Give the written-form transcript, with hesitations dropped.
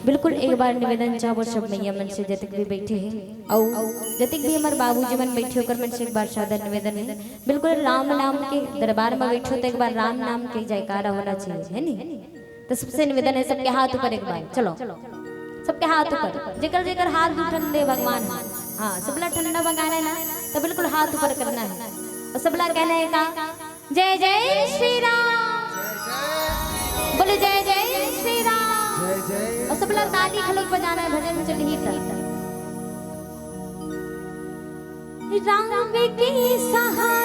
बिल्कुल एक बार निवेदन चाहो सब मैया मन से जतक भी बैठे हैं और जतक भी हमारे बाबूजी मन बैठे होकर मन से एक बार सादर निवेदन है बिल्कुल राम नाम के दरबार में बैठो तो एक बार राम नाम के जयकारा होना चाहिए है नी। तो सबसे निवेदन है सबके हाथ ऊपर एक बार चलो सबके हाथ ऊपर जेकर जेकर हाथ ठंडे भगवान हाँ सबला ठंडा भगाना है ना तो बिल्कुल हाथ ऊपर करना है और सबला कहना है का जय जय श्री राम बोले जय जय श्री राम और सब लोग ताली खलक बजाना है भजन चल ही राम की सहाय